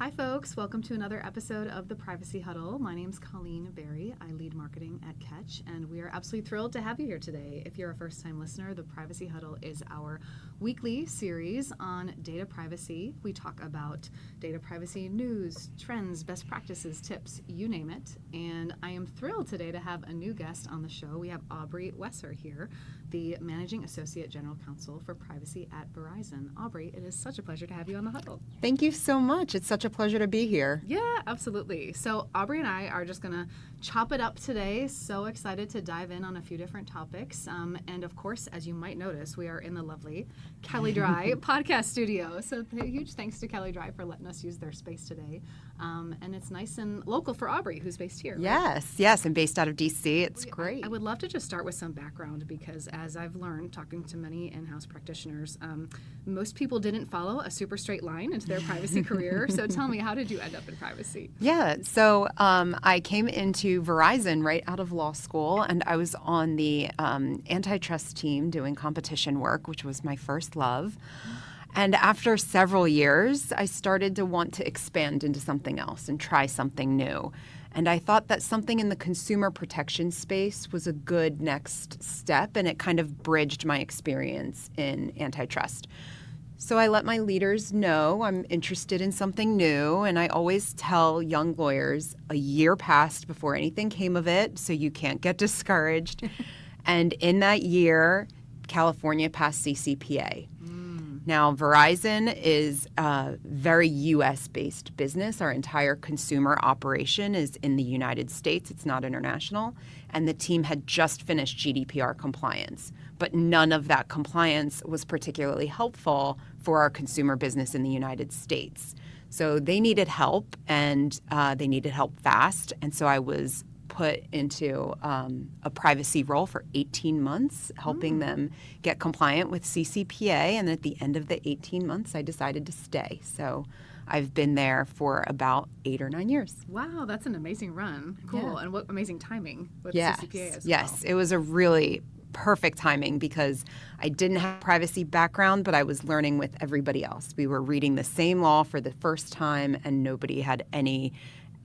Hi, folks. Welcome to another episode of the Privacy Huddle. My name's Colleen Barry. I lead marketing at Catch, and we are absolutely thrilled to have you here today. If you're a first-time listener, the Privacy Huddle is our weekly series on data privacy. We talk about data privacy news, trends, best practices, tips, you name it. And I am thrilled today to have a new guest on the show. We have Aubrey Wesser here, the Managing Associate General Counsel for Privacy at Verizon. Aubrey, it is such a pleasure to have you on the Huddle. Thank you so much. It's such a pleasure to be here. Yeah, absolutely. So Aubrey and I are just going to chop it up today. So excited to dive in on a few different topics. And of course, as you might notice, we are in the lovely Kelly Dry podcast studio. So huge thanks to Kelly Dry for letting us use their space today. And it's nice and local for Aubrey, who's based here. Right? Yes, and based out of DC. It's great. I would love to just start with some background because as I've learned talking to many in-house practitioners, most people didn't follow a super straight line into their privacy career. So tell me, how did you end up in privacy? Yeah, so I came into Verizon right out of law school, and I was on the antitrust team doing competition work, which was my first love. And after several years, I started to want to expand into something else and try something new. And I thought that something in the consumer protection space was a good next step, and it kind of bridged my experience in antitrust. So I let my leaders know I'm interested in something new, and I always tell young lawyers a year passed before anything came of it, so you can't get discouraged. And in that year, California passed CCPA. Now, Verizon is a very U.S.-based business. Our entire consumer operation is in the United States. It's not international. And the team had just finished GDPR compliance. But none of that compliance was particularly helpful for our consumer business in the United States. So they needed help, and they needed help fast. And so I was put into a privacy role for 18 months, helping them get compliant with CCPA. And at the end of the 18 months, I decided to stay. So I've been there for about 8 or 9 years. Wow, that's an amazing run. Cool. Yeah. And what amazing timing with CCPA as well. Yes, it was a really perfect timing because I didn't have a privacy background, but I was learning with everybody else. We were reading the same law for the first time, and nobody had any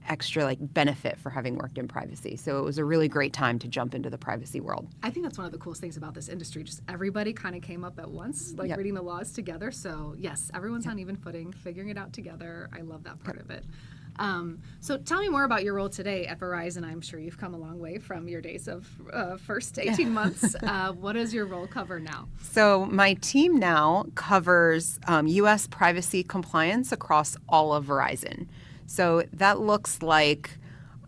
extra benefit for having worked in privacy. So it was a really great time to jump into the privacy world. I think that's one of the coolest things about this industry. Just everybody kind of came up at once, reading the laws together. So yes, everyone's on even footing, figuring it out together. I love that part of it. So tell me more about your role today at Verizon. I'm sure you've come a long way from your days of first 18 months. What does your role cover now? So my team now covers U.S. privacy compliance across all of Verizon. So that looks like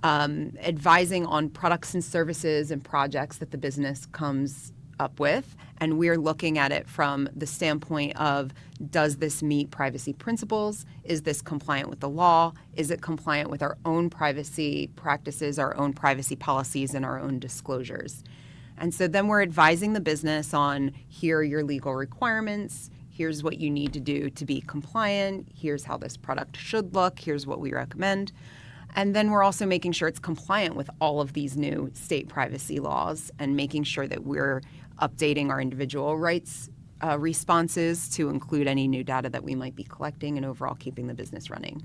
advising on products and services and projects that the business comes up with. And we're looking at it from the standpoint of, does this meet privacy principles? Is this compliant with the law? Is it compliant with our own privacy practices, our own privacy policies, and our own disclosures? And so then we're advising the business on, here are your legal requirements. Here's what you need to do to be compliant. Here's how this product should look. Here's what we recommend. And then we're also making sure it's compliant with all of these new state privacy laws and making sure that we're updating our individual rights responses to include any new data that we might be collecting and overall keeping the business running.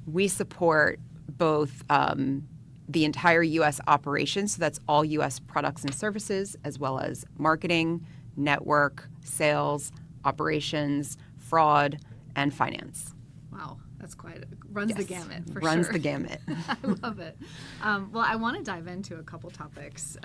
We support both the entire U.S. operation, so that's all U.S. products and services, as well as marketing, network, sales, operations, fraud, and finance. Wow, that's runs the gamut for runs sure. the gamut. I love it. Well, I want to dive into a couple topics.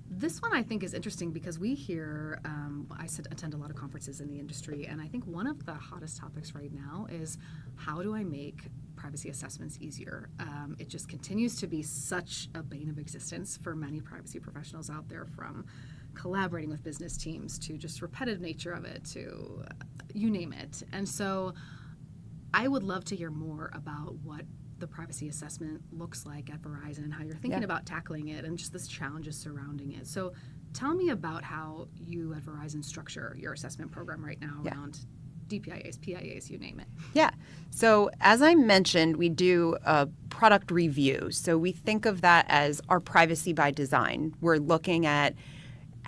This one I think is interesting because we hear, I attend a lot of conferences in the industry, and I think one of the hottest topics right now is, how do I make privacy assessments easier? It just continues to be such a bane of existence for many privacy professionals out there, from collaborating with business teams to just repetitive nature of it to you name it. And so I would love to hear more about what the privacy assessment looks like at Verizon and how you're thinking about tackling it and just the challenges surrounding it. So tell me about how you at Verizon structure your assessment program right now around DPIAs, PIAs, you name it. Yeah. So as I mentioned, we do a product review. So we think of that as our privacy by design. We're looking at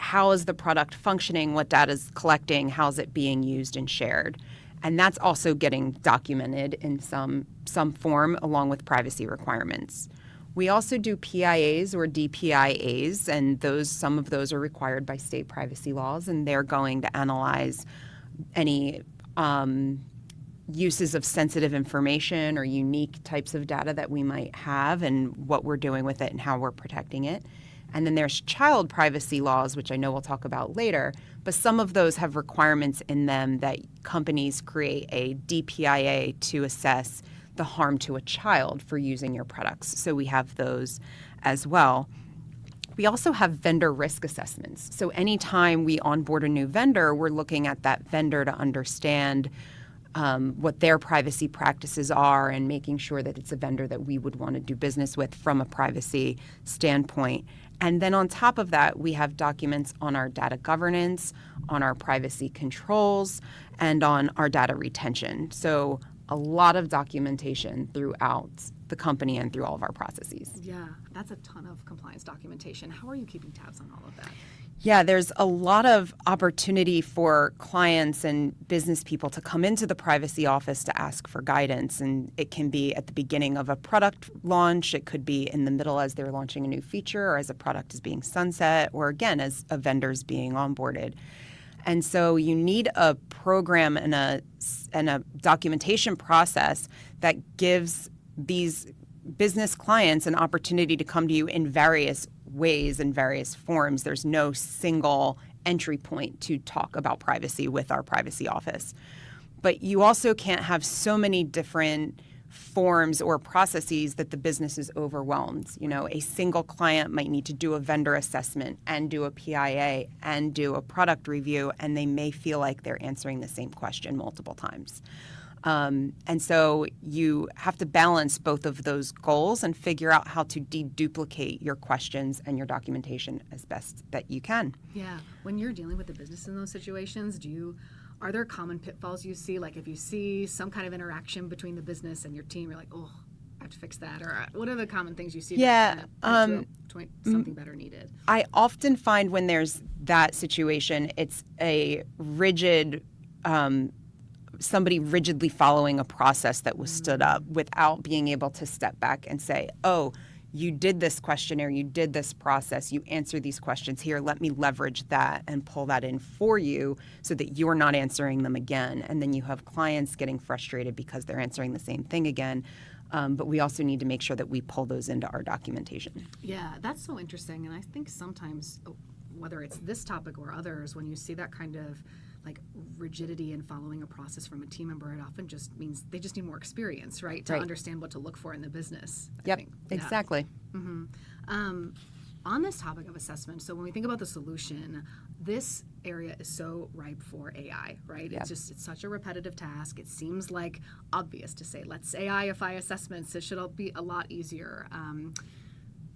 how is the product functioning, what data is collecting, how is it being used and shared. And that's also getting documented in some form along with privacy requirements. We also do PIAs or DPIAs, and some of those are required by state privacy laws, and they're going to analyze any uses of sensitive information or unique types of data that we might have and what we're doing with it and how we're protecting it. And then there's child privacy laws, which I know we'll talk about later, but some of those have requirements in them that companies create a DPIA to assess the harm to a child for using your products. So we have those as well. We also have vendor risk assessments. So anytime we onboard a new vendor, we're looking at that vendor to understand what their privacy practices are and making sure that it's a vendor that we would want to do business with from a privacy standpoint. And then on top of that, we have documents on our data governance, on our privacy controls, and on our data retention. So a lot of documentation throughout the company and through all of our processes. Yeah, that's a ton of compliance documentation. How are you keeping tabs on all of that? Yeah, there's a lot of opportunity for clients and business people to come into the privacy office to ask for guidance. And it can be at the beginning of a product launch. It could be in the middle as they're launching a new feature or as a product is being sunset, or again, as a vendor's being onboarded. And so you need a program and a documentation process that gives these business clients an opportunity to come to you in various ways and various forms. There's no single entry point to talk about privacy with our privacy office. But you also can't have so many different forms or processes that the business is overwhelmed. You know, a single client might need to do a vendor assessment and do a PIA and do a product review, and they may feel like they're answering the same question multiple times. And so you have to balance both of those goals and figure out how to deduplicate your questions and your documentation as best that you can. Yeah. When you're dealing with the business in those situations, are there common pitfalls you see? Like if you see some kind of interaction between the business and your team, you're like, oh, I have to fix that. Or what are the common things you see? Yeah. Something better needed. I often find when there's that situation, it's a rigid somebody rigidly following a process that was stood up without being able to step back and say, oh, you did this questionnaire, you did this process, you answer these questions here, let me leverage that and pull that in for you so that you're not answering them again. And then you have clients getting frustrated because they're answering the same thing again. But we also need to make sure that we pull those into our documentation. Yeah, that's so interesting. And I think sometimes, whether it's this topic or others, when you see that kind of like rigidity in following a process from a team member, it often just means they just need more experience, right? To understand what to look for in the business. I think. Exactly. Mm-hmm. On this topic of assessment, so when we think about the solution, this area is so ripe for AI, right? Yep. It's such a repetitive task. It seems like obvious to say, let's AIify assessments. It should all be a lot easier.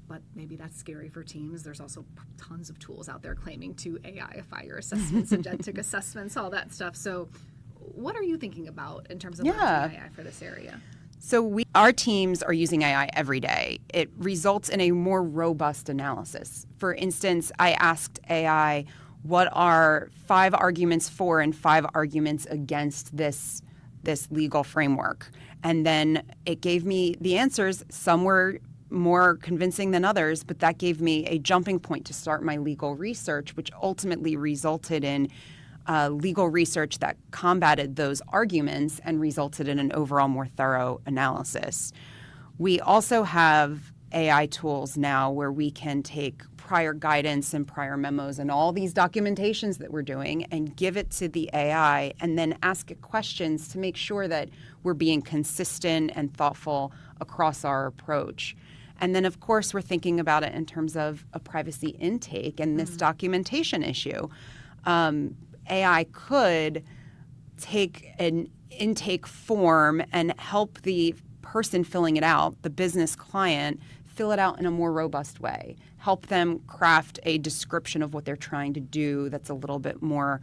But maybe that's scary for teams. There's also tons of tools out there claiming to AIify your assessments, agentic assessments, all that stuff. So what are you thinking about in terms of AI for this area? So our teams are using AI every day. It results in a more robust analysis. For instance, I asked AI, what are 5 arguments for and 5 arguments against this legal framework? And then it gave me the answers. Some were more convincing than others, but that gave me a jumping point to start my legal research, which ultimately resulted in legal research that combated those arguments and resulted in an overall more thorough analysis. We also have AI tools now where we can take prior guidance and prior memos and all these documentations that we're doing and give it to the AI and then ask it questions to make sure that we're being consistent and thoughtful across our approach. And then, of course, we're thinking about it in terms of a privacy intake and this documentation issue. AI could take an intake form and help the person filling it out, the business client, fill it out in a more robust way, help them craft a description of what they're trying to do that's a little bit more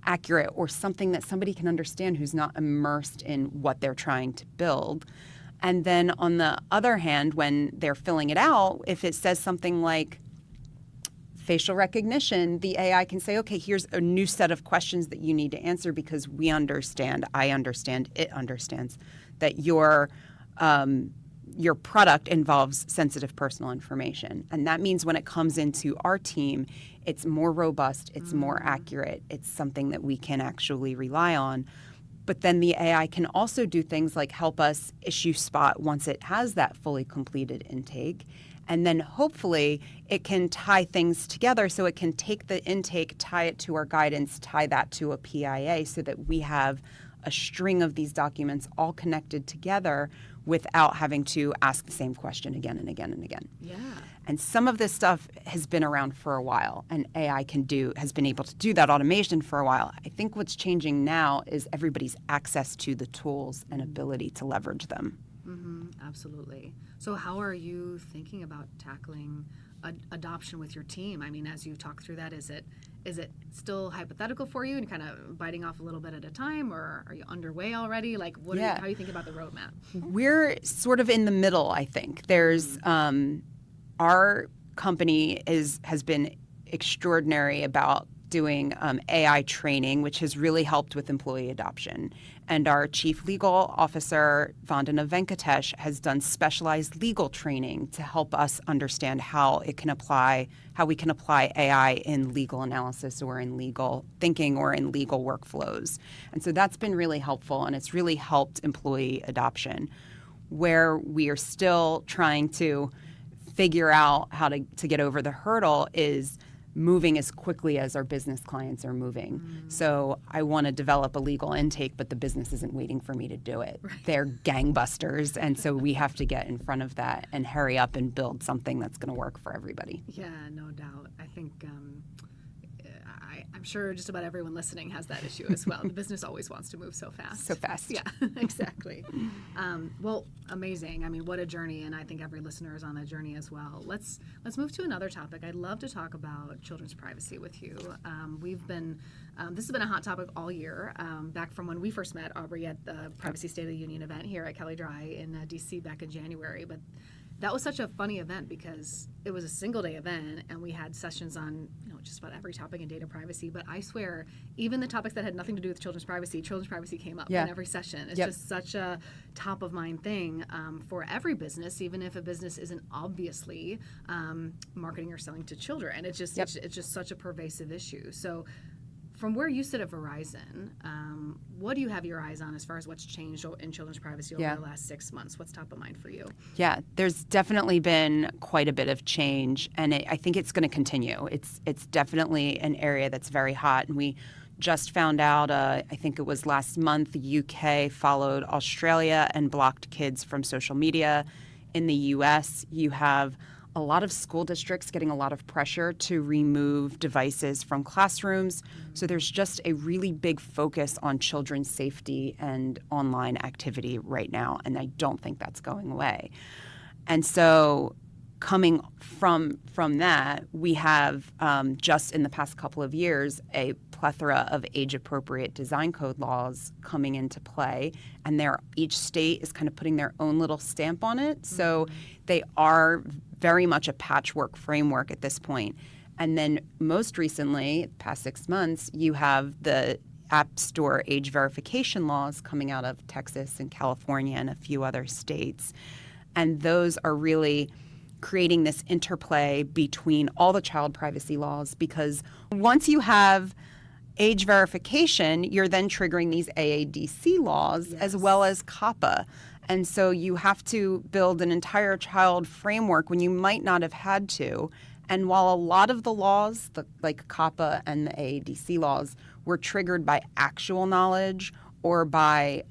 accurate or something that somebody can understand who's not immersed in what they're trying to build. And then on the other hand, when they're filling it out, if it says something like, facial recognition, the AI can say, okay, here's a new set of questions that you need to answer because we understand, I understand, it understands that your product involves sensitive personal information. And that means when it comes into our team, it's more robust, it's more accurate, it's something that we can actually rely on. But then the AI can also do things like help us issue spot once it has that fully completed intake. And then hopefully it can tie things together so it can take the intake, tie it to our guidance, tie that to a PIA so that we have a string of these documents all connected together without having to ask the same question again and again and again. Yeah. And some of this stuff has been around for a while, and AI has been able to do that automation for a while. I think what's changing now is everybody's access to the tools and ability to leverage them. Absolutely. So how are you thinking about tackling adoption with your team? I mean, as you talk through that, is it still hypothetical for you and kind of biting off a little bit at a time, or are you underway already? Like, how are you thinking about the roadmap? We're sort of in the middle, I think. There's our company has been extraordinary about doing AI training, which has really helped with employee adoption. And our chief legal officer, Vandana Venkatesh, has done specialized legal training to help us understand how we can apply AI in legal analysis or in legal thinking or in legal workflows. And so that's been really helpful, and it's really helped employee adoption. Where we are still trying to figure out how to get over the hurdle is moving as quickly as our business clients are moving. So I want to develop a legal intake, but the business isn't waiting for me to do it. Right. They're gangbusters, and so we have to get in front of that and hurry up and build something that's going to work for everybody. Yeah, no doubt. I think I'm sure just about everyone listening has that issue as well. The business always wants to move so fast. So fast. Yeah, exactly. Well, amazing. I mean, what a journey, and I think every listener is on that journey as well. Let's move to another topic. I'd love to talk about children's privacy with you. This has been a hot topic all year, back from when we first met, Aubrey, at the Privacy State of the Union event here at Kelly Dry in D.C. back in January. But that was such a funny event because it was a single-day event, and we had sessions on just about every topic in data privacy. But I swear, even the topics that had nothing to do with children's privacy came up in every session. It's just such a top-of-mind thing for every business, even if a business isn't obviously marketing or selling to children. It's just such a pervasive issue. So from where you sit at Verizon, what do you have your eyes on as far as what's changed in children's privacy over the last 6 months? What's top of mind for you? Yeah, there's definitely been quite a bit of change, and I think it's going to continue. It's definitely an area that's very hot, and we just found out, I think it was last month, the UK followed Australia and blocked kids from social media. In the US, you have a lot of school districts getting a lot of pressure to remove devices from classrooms. So there's just a really big focus on children's safety and online activity right now, and I don't think that's going away. And so coming from that, we have just in the past couple of years a plethora of age-appropriate design code laws coming into play, and each state is kind of putting their own little stamp on it. So they are very much a patchwork framework at this point. And then most recently, past 6 months, you have the App Store age verification laws coming out of Texas and California and a few other states. And those are really creating this interplay between all the child privacy laws, because once you have age verification, you're then triggering these AADC laws as well as COPPA. And so you have to build an entire child framework when you might not have had to. And while a lot of the laws, like COPPA and the AADC laws, were triggered by actual knowledge or by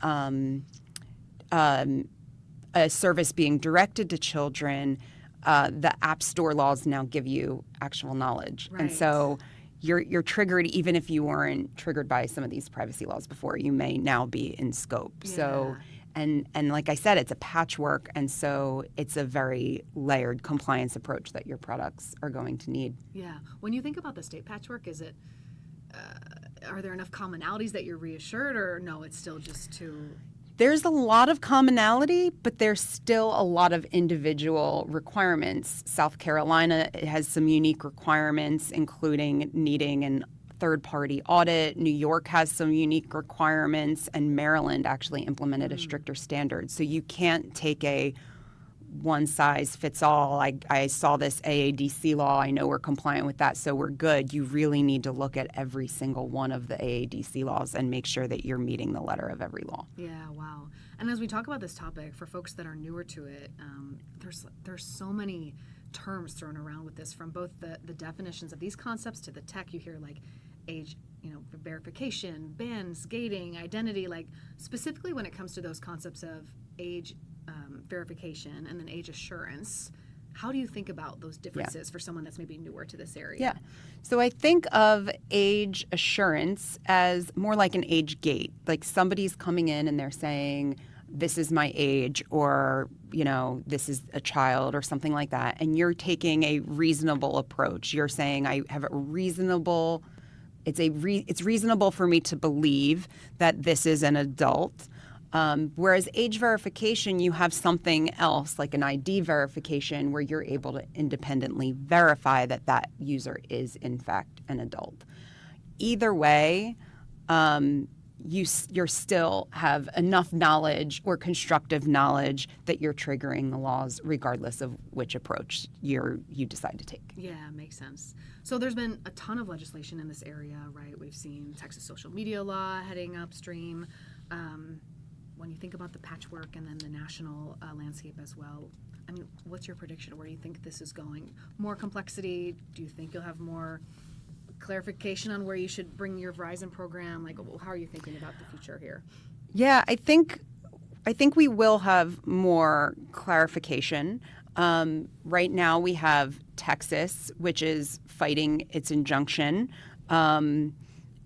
a service being directed to children, the App Store laws now give you actual knowledge. Right. And so you're triggered even if you weren't triggered by some of these privacy laws before. You may now be in scope. Yeah. So, and like I said, it's a patchwork, and so it's a very layered compliance approach that your products are going to need. Yeah. When you think about the state patchwork, is it are there enough commonalities that you're reassured, or no, it's still just too There's a lot of commonality, but there's still a lot of individual requirements. South Carolina has some unique requirements, including needing an third-party audit. New York has some unique requirements, and Maryland actually implemented a stricter standard. So you can't take a one-size-fits-all. I saw this AADC law. I know we're compliant with that, so we're good. You really need to look at every single one of the AADC laws and make sure that you're meeting the letter of every law. Yeah, wow. And as we talk about this topic, for folks that are newer to it, there's so many terms thrown around with this, from both the definitions of these concepts to the tech. You hear like age, verification, bans, gating, identity, like specifically when it comes to those concepts of age verification and then age assurance. How do you think about those differences for someone that's maybe newer to this area? Yeah. So I think of age assurance as more like an age gate. Like somebody's coming in and they're saying, this is my age, or, this is a child or something like that. And you're taking a reasonable approach. You're saying, I have a reasonable, it's reasonable for me to believe that this is an adult. Whereas age verification, you have something else like an ID verification where you're able to independently verify that that user is in fact an adult. Either way, you still have enough knowledge or constructive knowledge that you're triggering the laws regardless of which approach you decide to take. Yeah, makes sense. So there's been a ton of legislation in this area, right? We've seen Texas social media law heading upstream. When you think about the patchwork and then the national landscape as well, I mean, what's your prediction? Where do you think this is going? More complexity? Do you think you'll have more clarification on where you should bring your Verizon program? Like, how are you thinking about the future here? Yeah, I think we will have more clarification. Right now we have Texas, which is fighting its injunction.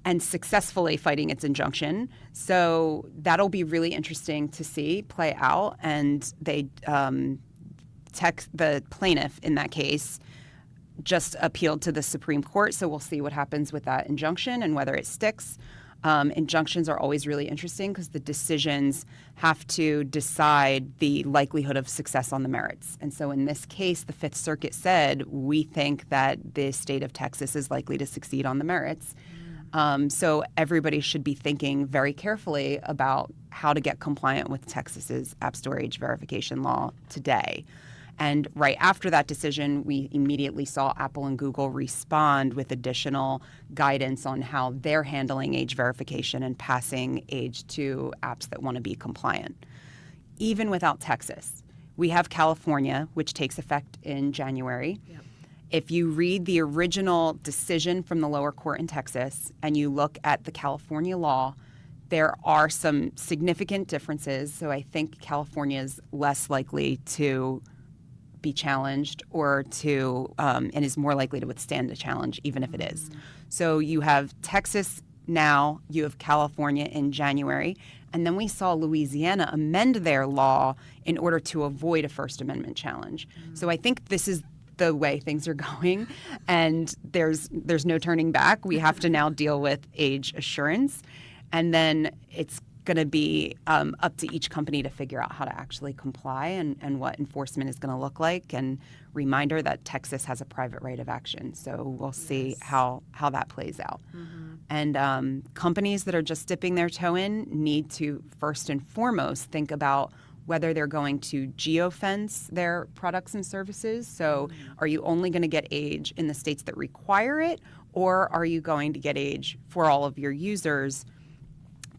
And successfully fighting its injunction. So that'll be really interesting to see play out. And the plaintiff in that case just appealed to the Supreme Court. So we'll see what happens with that injunction and whether it sticks. Injunctions are always really interesting because the decisions have to decide the likelihood of success on the merits. And so in this case, the Fifth Circuit said, we think that the state of Texas is likely to succeed on the merits. So everybody should be thinking very carefully about how to get compliant with Texas's App Store age verification law today. And right after that decision, we immediately saw Apple and Google respond with additional guidance on how they're handling age verification and passing age to apps that want to be compliant. Even without Texas, we have California, which takes effect in January. Yep. If you read the original decision from the lower court in Texas and you look at the California law, there are some significant differences. So I think California is less likely to be challenged or and is more likely to withstand a challenge, even if it is. So you have Texas now, you have California in January, and then we saw Louisiana amend their law in order to avoid a First Amendment challenge. So I think this is the way things are going, and there's no turning back. We have to now deal with age assurance, and then it's going to be up to each company to figure out how to actually comply and what enforcement is going to look like. And reminder that Texas has a private right of action, so we'll see how that plays out. And companies that are just dipping their toe in need to first and foremost think about whether they're going to geofence their products and services. So are you only going to get age in the states that require it, or are you going to get age for all of your users?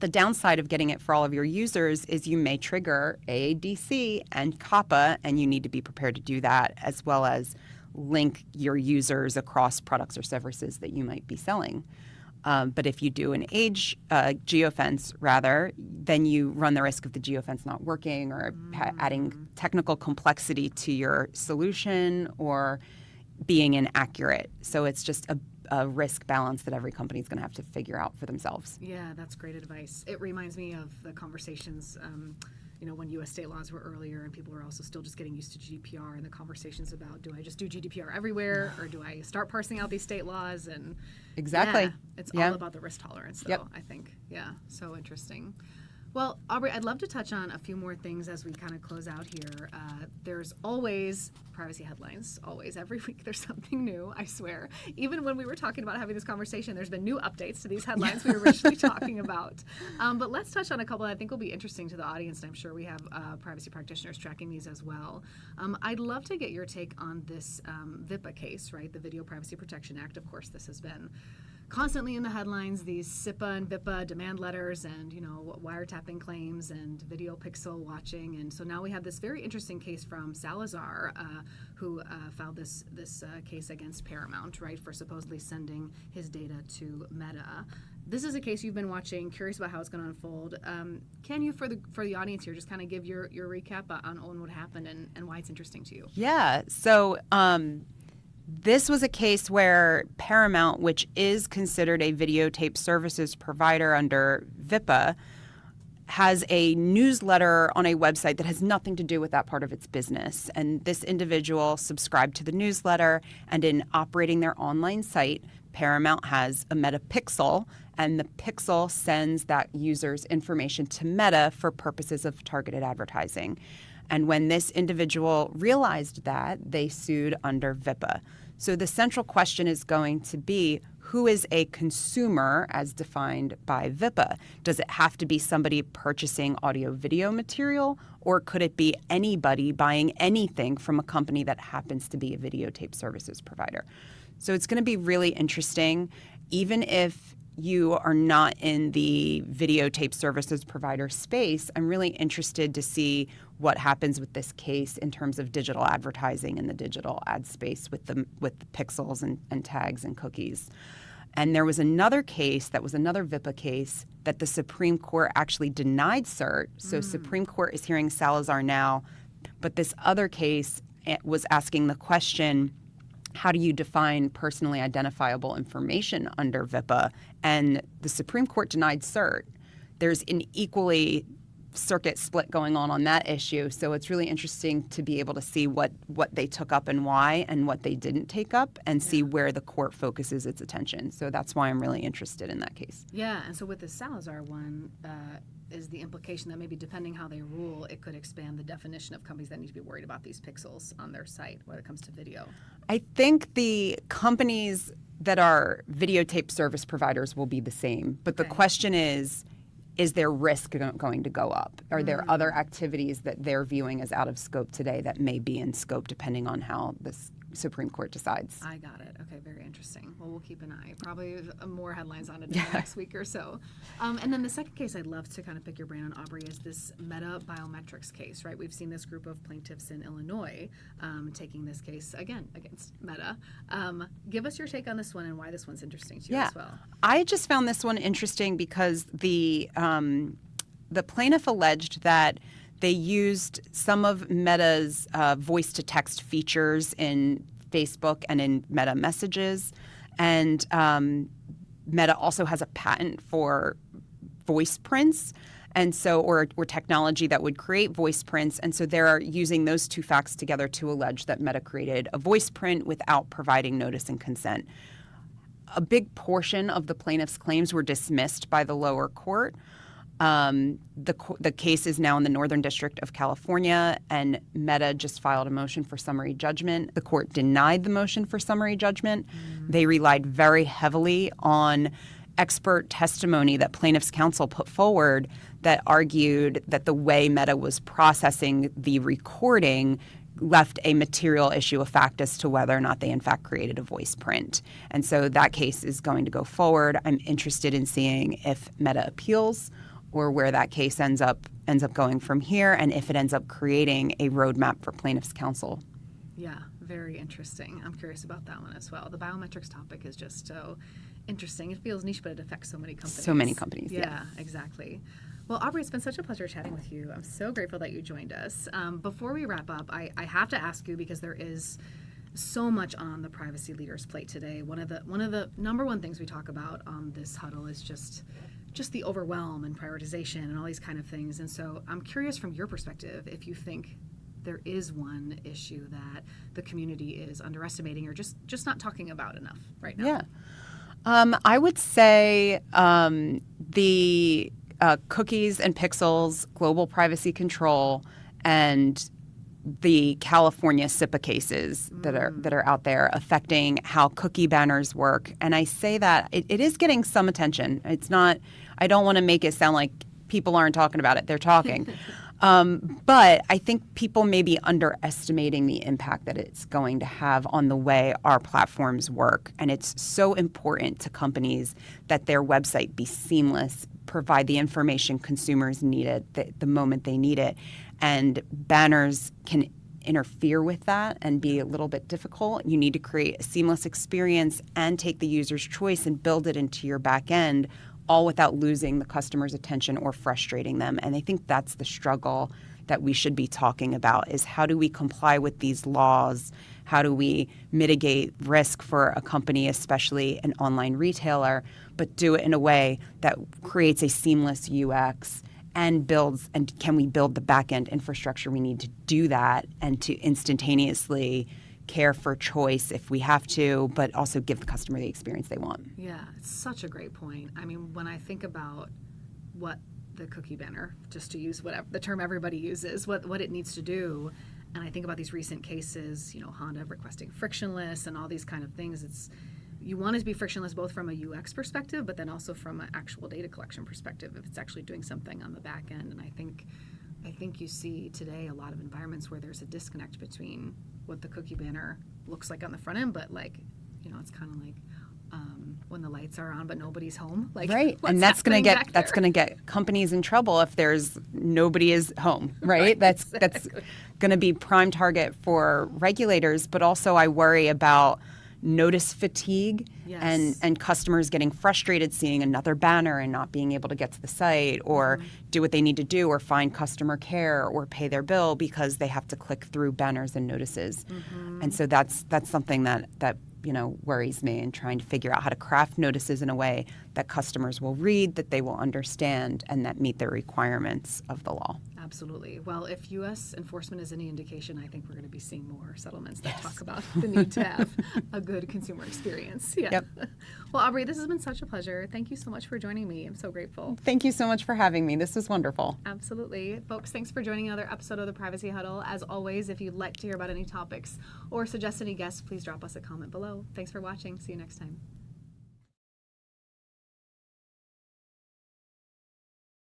The downside of getting it for all of your users is you may trigger AADC and COPPA, and you need to be prepared to do that, as well as link your users across products or services that you might be selling. But if you do an age geofence, rather, then you run the risk of the geofence not working or adding technical complexity to your solution or being inaccurate. So it's just a risk balance that every company is going to have to figure out for themselves. Yeah, that's great advice. It reminds me of the conversations, when U.S. state laws were earlier and people were also still just getting used to GDPR, and the conversations about, do I just do GDPR everywhere or do I start parsing out these state laws? And exactly. Yeah, it's all about the risk tolerance, though, I think. Yeah, so interesting. Well, Aubrey, I'd love to touch on a few more things as we kind of close out here. There's always privacy headlines, always. Every week there's something new, I swear. Even when we were talking about having this conversation, there's been new updates to these headlines we were originally talking about. But let's touch on a couple that I think will be interesting to the audience, and I'm sure we have privacy practitioners tracking these as well. I'd love to get your take on this VIPA case, right? The Video Privacy Protection Act. Of course, this has been constantly in the headlines, these SIPA and VIPA demand letters and, wiretapping claims and video pixel watching. And so now we have this very interesting case from Salazar, who filed this case against Paramount, right, for supposedly sending his data to Meta. This is a case you've been watching, curious about how it's going to unfold. Can you, for the audience here, just kind of give your recap on what happened and why it's interesting to you? Yeah. So this was a case where Paramount, which is considered a videotape services provider under VIPA, has a newsletter on a website that has nothing to do with that part of its business. And this individual subscribed to the newsletter, and in operating their online site, Paramount has a Meta Pixel, and the Pixel sends that user's information to Meta for purposes of targeted advertising. And when this individual realized that, they sued under VIPA. So the central question is going to be, who is a consumer as defined by VIPA? Does it have to be somebody purchasing audio-video material, or could it be anybody buying anything from a company that happens to be a videotape services provider? So it's going to be really interesting, even if you are not in the videotape services provider space. I'm really interested to see what happens with this case in terms of digital advertising in the digital ad space with the pixels and tags and cookies. And there was another case that was another VIPA case that the Supreme Court actually denied cert. So Supreme Court is hearing Salazar now, but this other case was asking the question, how do you define personally identifiable information under VIPA? And the Supreme Court denied cert. There's an equally circuit split going on that issue. So it's really interesting to be able to see what they took up and why, and what they didn't take up, and see where the court focuses its attention. So that's why I'm really interested in that case. Yeah, and so with the Salazar one, is the implication that maybe depending how they rule, it could expand the definition of companies that need to be worried about these pixels on their site when it comes to video? I think the companies that are videotape service providers will be the same. But the question is their risk going to go up? Are there other activities that they're viewing as out of scope today that may be in scope depending on how this Supreme Court decides? I got it. Okay, very interesting. Well, we'll keep an eye. Probably more headlines on it in the next week or so. And then the second case I'd love to kind of pick your brain on, Aubrey, is this Meta Biometrics case, right? We've seen this group of plaintiffs in Illinois taking this case, again, against Meta. Give us your take on this one and why this one's interesting to you as well. I just found this one interesting because the plaintiff alleged that they used some of Meta's voice-to-text features in Facebook and in Meta Messages. And Meta also has a patent for voice prints, and so or technology that would create voice prints. And so they're using those two facts together to allege that Meta created a voice print without providing notice and consent. A big portion of the plaintiff's claims were dismissed by the lower court. The case is now in the Northern District of California, and Meta just filed a motion for summary judgment. The court denied the motion for summary judgment. They relied very heavily on expert testimony that plaintiff's counsel put forward that argued that the way Meta was processing the recording left a material issue of fact as to whether or not they in fact created a voice print. And so that case is going to go forward. I'm interested in seeing if Meta appeals or where that case ends up going from here, and if it ends up creating a roadmap for plaintiff's counsel. Yeah, very interesting. I'm curious about that one as well. The biometrics topic is just so interesting. It feels niche, but it affects so many companies. So many companies, yeah. Exactly. Well, Aubrey, it's been such a pleasure chatting with you. I'm so grateful that you joined us. Before we wrap up, I have to ask you, because there is so much on the privacy leaders' plate today. One of the number one things we talk about on this huddle is just the overwhelm and prioritization and all these kind of things. And so I'm curious from your perspective if you think there is one issue that the community is underestimating or just not talking about enough right now. Yeah. I would say the cookies and pixels, global privacy control, and the California SIPA cases that are out there affecting how cookie banners work. And I say that it is getting some attention. It's not, I don't want to make it sound like people aren't talking about it. They're talking. But I think people may be underestimating the impact that it's going to have on the way our platforms work. And it's so important to companies that their website be seamless, provide the information consumers need it the moment they need it. And banners can interfere with that and be a little bit difficult. You need to create a seamless experience and take the user's choice and build it into your back end, all without losing the customer's attention or frustrating them. And I think that's the struggle that we should be talking about, is how do we comply with these laws? How do we mitigate risk for a company, especially an online retailer, but do it in a way that creates a seamless UX and can we build the back-end infrastructure we need to do that and to instantaneously care for choice if we have to, but also give the customer the experience they want. Yeah, it's such a great point. I mean, when I think about what the cookie banner, just to use whatever the term everybody uses, what it needs to do, and I think about these recent cases, Honda requesting frictionless and all these kind of things, you want it to be frictionless both from a UX perspective, but then also from an actual data collection perspective, if it's actually doing something on the back end. And I think you see today a lot of environments where there's a disconnect between what the cookie banner looks like on the front end, but it's kind of like when the lights are on but nobody's home. Right, and that's going to get companies in trouble if nobody is home. Right, that's going to be prime target for regulators. But also, I worry about notice fatigue. Yes. and customers getting frustrated seeing another banner and not being able to get to the site or do what they need to do or find customer care or pay their bill because they have to click through banners and notices. And so that's something that worries me, in trying to figure out how to craft notices in a way that customers will read, that they will understand, and that meet the requirements of the law. Absolutely. Well, if U.S. enforcement is any indication, I think we're going to be seeing more settlements that talk about the need to have a good consumer experience. Yeah. Yep. Well, Aubrey, this has been such a pleasure. Thank you so much for joining me. I'm so grateful. Thank you so much for having me. This was wonderful. Absolutely. Folks, thanks for joining another episode of the Privacy Huddle. As always, if you'd like to hear about any topics or suggest any guests, please drop us a comment below. Thanks for watching. See you next time.